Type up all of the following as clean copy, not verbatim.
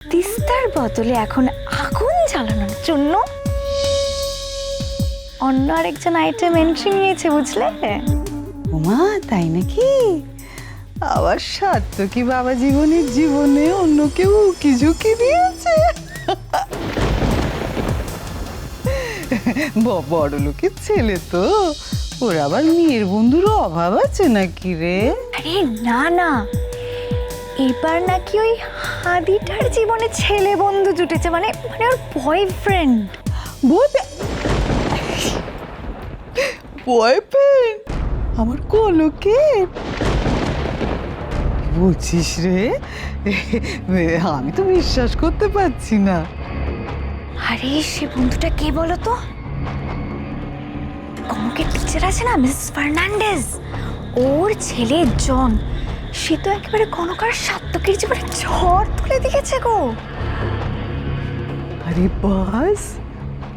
তিস্তার বদলে এখন আগুন জ্বালানোর জন্য অন্য আরেকজন আইটেম এন্ট্রি নিয়েছে, বুঝলে? ওমা, তাই নাকি? আবার সার্থকী বাবা জীবনের জীবনে অন্য কেউ উকি ঝুঁকি দিয়েছে। বড় লোকের ছেলে তো, ওর আবার মেয়ের বন্ধুর অভাব আছে নাকি রে? আরে না না, এবার নাকি ওই হাদিটার জীবনে ছেলে বন্ধু জুটেছে, মানে মানে ওর বয়ফ্রেন্ড। বয়ফ্রেন্ড? আমার কলকের বলছিস রে? আমি তো বিশ্বাস করতে পারছি না। আরে সে বন্ধুটা কে বলো তো? কনকের টিচার আছে না, মিসেস ফার্নান্ডেজ, ওর ছেলে জন। সে তো একেবারে কনকার সাত্তকের জীবনে ঝড় তুলে দিয়েছে গো। আরে বাস,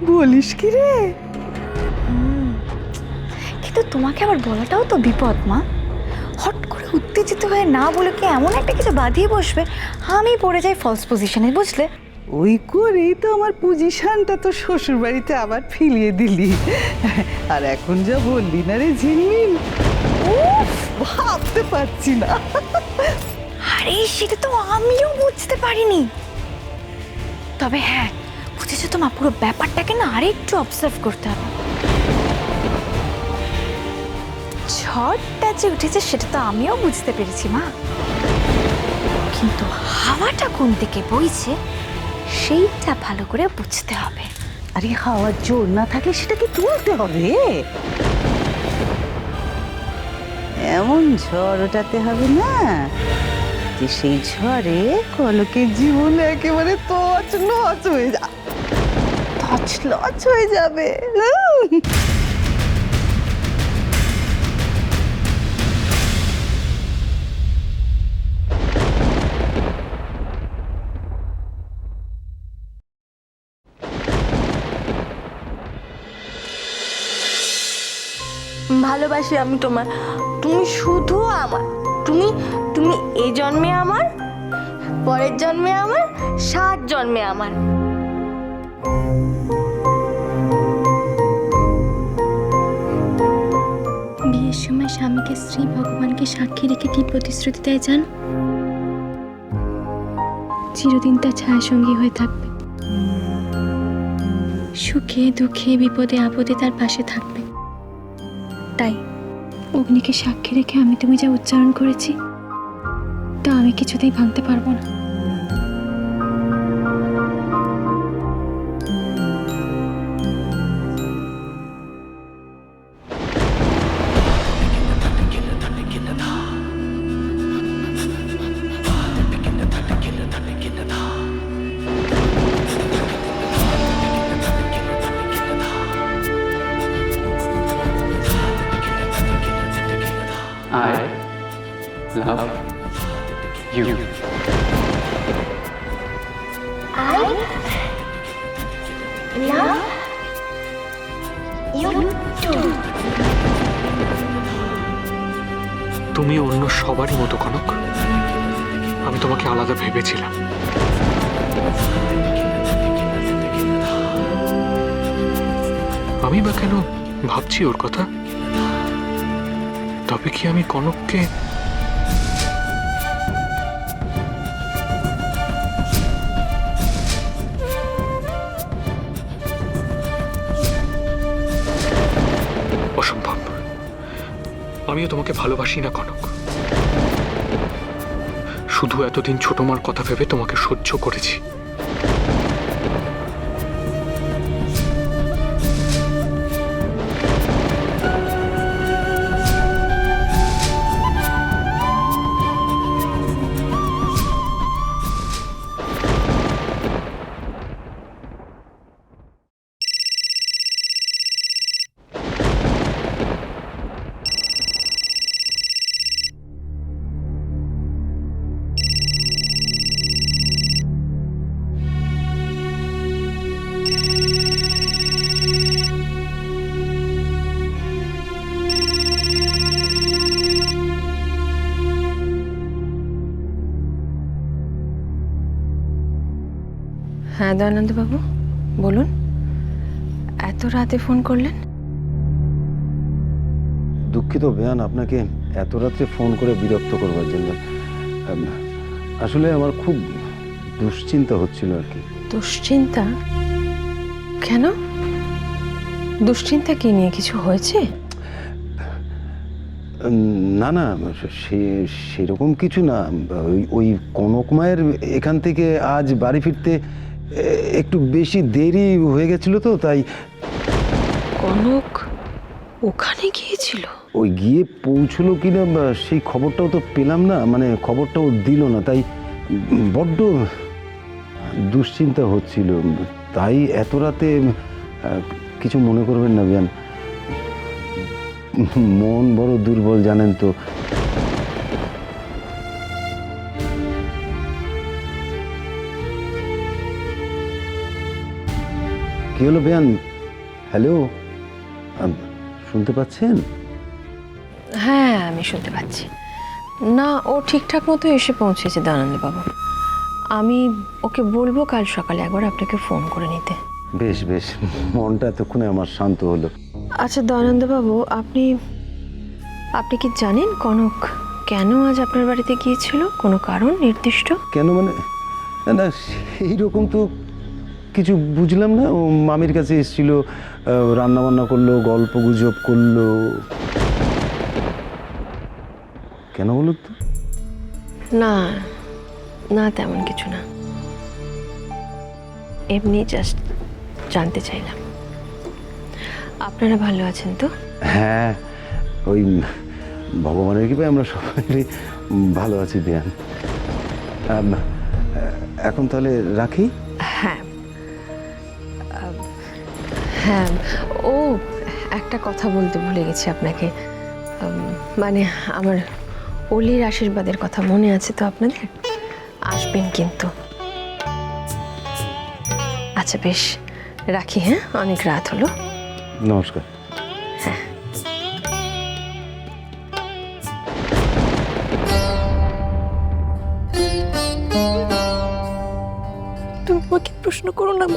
বলিস কি রে? কিন্তু তোমাকে আবার বলাটাও তো বিপদ মা। হট করে উত্তেজিত হয়ে না বলে কি এমন একটা কিছু বাঁধিয়ে বসবে, আমি পড়ে যাই ফলস পজিশনে, বুঝলে? ওই করেই তো আমার পজিশনটা তো শ্বশুর বাড়িতে আবার ফিরিয়ে দিলি। আর এখন যা বললি না রে ঝিলমিল, উফ, ভাবতে পারছি না। আরে সেটা তো আমিও বুঝতে পারিনি। তবে হ্যাঁ, বুঝেছো তো মা, পুরো ব্যাপারটাকে না আরেকটু অবজার্ভ করতে হবে। ঝড়টা যে উঠেছে সেটা তো আমিও বুঝতে পেরেছি মা, কিন্তু হাওয়াটা কোন দিকে বইছে সেইটা ভালো করে বুঝতে হবে। আরে হাওয়ার জোর না থাকলে সেটাকে তুলতে হবে। এমন ঝড় ওঠাতে হবে না যে সেই ঝড়ে কলকের জীবন একেবারে তছনছ হয়ে তছনছ হয়ে যাবে। ভালোবাসি আমি তোমার, তুমি শুধু আমার। তুমি তুমি এই জন্মে আমার, পরের জন্মে আমার, 7 জন্মে আমার। বিয়ের সময় স্বামীকে স্ত্রী ভগবানকে সাক্ষী রেখে কি প্রতিশ্রুতি দেয় জান? চিরদিন তার ছায়াসঙ্গী হয়ে থাকবে, সুখে দুঃখে বিপদে আপদে তার পাশে থাকবে। তাই অগ্নিকে সাক্ষী রেখে আমি তুমি যা উচ্চারণ করেছি তা আমি কিছুতেই ভাঙতে পারবো না। I love you. I love you too. তুমি অন্য সবারই মতো কনক, আমি তোমাকে আলাদা ভেবেছিলাম। আমি বা কেন ভাবছি ওর কথা? তবে কি আমি কনককে অসম্ভব। আমিও তোমাকে ভালোবাসি না কনক, শুধু এতদিন ছোট মার কথা ভেবে তোমাকে সহ্য করেছি। হ্যাঁ দয়ানন্দবাবু বলুন, এত রাতে ফোন করলেন? দুঃখিত বেয়ান, আপনাকে এত রাত্রে ফোন করে বিরক্ত করবার জন্য। আসলে আমার খুব দুশ্চিন্তা হচ্ছিল আর কি। দুশ্চিন্তা? কেন? দুশ্চিন্তা কি নিয়ে, কিছু হয়েছে? না না, সেরকম কিছু না। ওই কনক মায়ের এখান থেকে আজ বাড়ি ফিরতে একটু বেশি দেরি হয়ে গেছিল, তো তাই। কনক ওখানে গিয়েছিল? ওই গিয়ে পৌঁছলো কিনা সেই খবরটাও তো পেলাম না, মানে খবরটাও দিল না, তাই বড্ড দুশ্চিন্তা হচ্ছিল। তাই এত রাতে কিছু মনে করবেন না বেয়ান, মন বড় দুর্বল জানেন তো। কি হলো বেয়ান? হ্যালো, শুনতে পাচ্ছেন? হ্যাঁ আমি শুনতে পাচ্ছি। না, ও ঠিকঠাক মতো এসে পৌঁছেছে দয়ানন্দবাবু। আমি ওকে বলবো কাল সকালে একবার আপনাকে ফোন করে নিতে। বেশ বেশ, মনটা এতক্ষণে আমার শান্ত হলো। আচ্ছা দয়ানন্দবাবু, আপনি কি জানেন কনক কেন আজ আপনার বাড়িতে গিয়েছিল? কোনো কারণ নির্দিষ্ট? কেন মানে? না সেই রকম তো কিছু বুঝলাম না। ও মামির কাছে এসেছিল, রান্না বান্না করলো, গল্প গুজব করলো। কেন বলুন তো? না না, তেমন কিছু না, এমনি জাস্ট জানতে চাইলাম আপনারা ভালো আছেন তো? হ্যাঁ, ওই ভগবানের কৃপায় আমরা সবাই ভালো আছি বেয়ান। এখন তাহলে রাখি? হ্যাঁ হ্যাঁ, ও একটা কথা বলতে ভুলে গেছি আপনাকে। মানে আমার অলির আশীর্বাদের কথা মনে আছে তো আপনাদের? আসবেন কিন্তু। আচ্ছা বেশ, রাখি। হ্যাঁ, অনেক রাত হলো। নমস্কার। তুমি আমাকে প্রশ্ন করো না,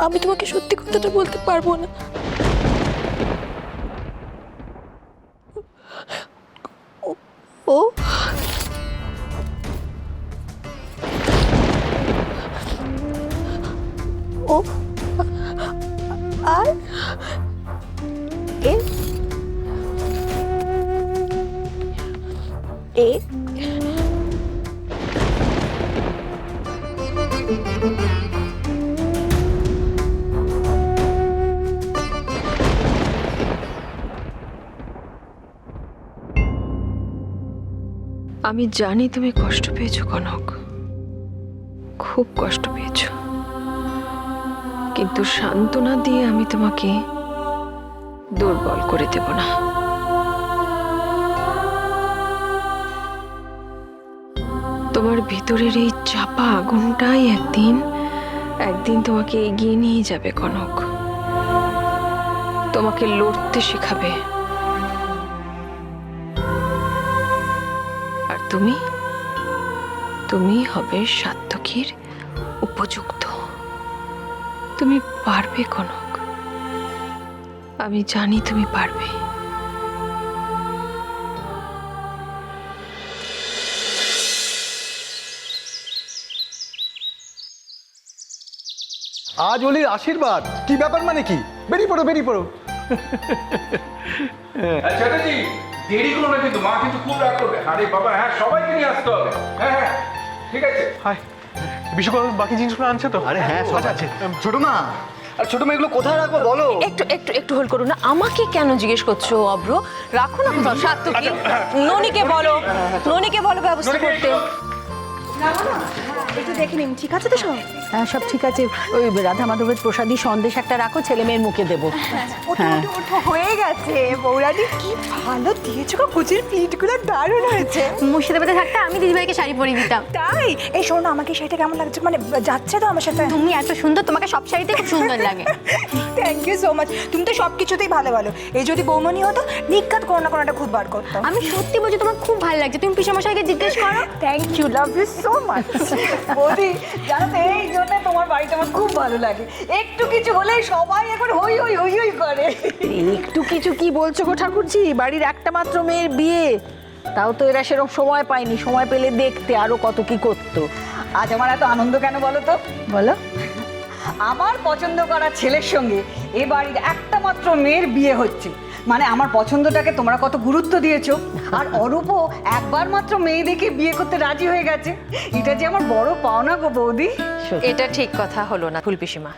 আমি তোমাকে সত্যি কথাটা বলতে পারবো না। ও ও আর এ এ আমি জানি তুমি কষ্ট পেয়েছো কনক, খুব কষ্ট পেয়েছো, কিন্তু সান্ত্বনা দিয়ে আমি তোমাকে দুর্বল করে দেব না। তোমার ভিতরের এই চাপা আগুনটাই একদিন তোমাকে এগিয়ে নিয়ে যাবে কনক, তোমাকে লড়তে শেখাবে। আর তুমি হবে সাত্তকীর উপযুক্ত। তুমি পারবে কনক, আমি জানি তুমি পারবে। আজ অলির আশীর্বাদ, কি ব্যাপার মানে কি? বেরিয়ে পড়ো বেরিয়ে পড়ো। চ্যাটার্জি, দেরি করো না কিন্তু, মা কিন্তু খুব রাগ করবে। আরে বাবা, হ্যাঁ সবাইকে নিয়ে আসতে হবে। হ্যাঁ হ্যাঁ ঠিক আছে। হাই, বিশ্বকর্মা বাকি জিনিসগুলো আনছে তো? আরে হ্যাঁ সব আছে। ছোট মা, আর ছোট মা এগুলো কোথায় রাখবো বলো? একটু হোল্ড করুন না, আমাকে কেন জিজ্ঞেস করছো অব্র? রাখো না কোথাও। সাত্তকী, ননিকে বলো ব্যবস্থা করতে। একটু দেখে নিন, ঠিক আছে তো সব? হ্যাঁ সব ঠিক আছে। ওই রাধা মাধবের প্রসাদী সন্দেশ একটা রাখো, ছেলে মেয়ের মুখে দেবো। হ্যাঁ হয়ে গেছে বৌরানি, কি ভালো দিয়েছো গো, কুচির পিঠগুলো দারুণ হয়েছে। মুর্শিদাবাদে থাকতে আমি দিদিভাইকে শাড়ি পরিয়ে দিতাম। তাই? এই শোনো, আমাকে শাড়িটা কেমন লাগছে, মানে যাচ্ছে তো আমার সাথে? তুমি এত সুন্দর, তোমাকে সব শাড়িতে খুব সুন্দর লাগে। থ্যাংক ইউ সো মাচ, তুমি তো সব কিছুতেই ভালো ভালো। এই যদি বৌমনি হতো, নিকাত কোনো না কোনোটা খুব বার করতাম। আমি সত্যি বলছি, তোমার খুব ভালো লাগছে, তুমি পিসমশাইকে জিজ্ঞেস করো। Thank you, love you so much. বৌদি জানো তো এই জন্য তোমার বাড়িটা আমার খুব ভালো লাগে, একটু কিছু হলেই সবাই এখন হই হই হই হই করে। একটু কিছু কি বলছো গো ঠাকুরজি? বাড়ির একটা মাত্র মেয়ের বিয়ে, তাও তো এরা সেরকম সময় পায়নি, সময় পেলে দেখতে আরো কত কি করতো। আজ আমার এত আনন্দ কেন বলো তো? বলো। আমার পছন্দ করা ছেলের সঙ্গে এ বাড়ির একটা মাত্র মেয়ের বিয়ে হচ্ছে, মানে আমার পছন্দটাকে তোমরা কত গুরুত্ব দিয়েছো। আর অরূপও একবার মাত্র মেয়ে দেখে বিয়ে করতে রাজি হয়ে গেছে, এটা যে আমার বড় পাওনা গো বৌদি। এটা ঠিক কথা হলো না ফুলপিসিমা।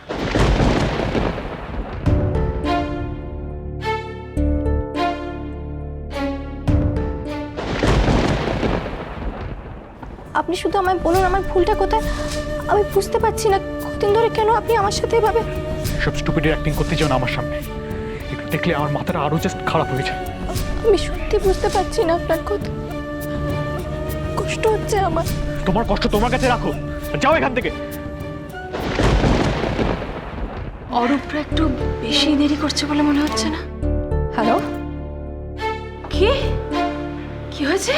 আপনি শুধু আমায় বলুন আমার ভুলটা কোথায়, আমি বুঝতে পারছি না কতদিন ধরে কেন আপনি আমার সাথে এভাবে। সব স্টুপিডের অ্যাক্টিং করতে চাও না আমার সামনে, একটু দেখলে আমার মাথাটা আরো জাস্ট খারাপ হয়ে যায়। আমি সত্যি বুঝতে পারছি না আপনার কথা, কষ্ট হচ্ছে আমার। তোমার কষ্ট তোমার কাছে রাখো, যাও এখান থেকে। অরূপরা একটু বেশি দেরি করছে বলে মনে হচ্ছে না? হ্যালো, কি কি হয়েছে?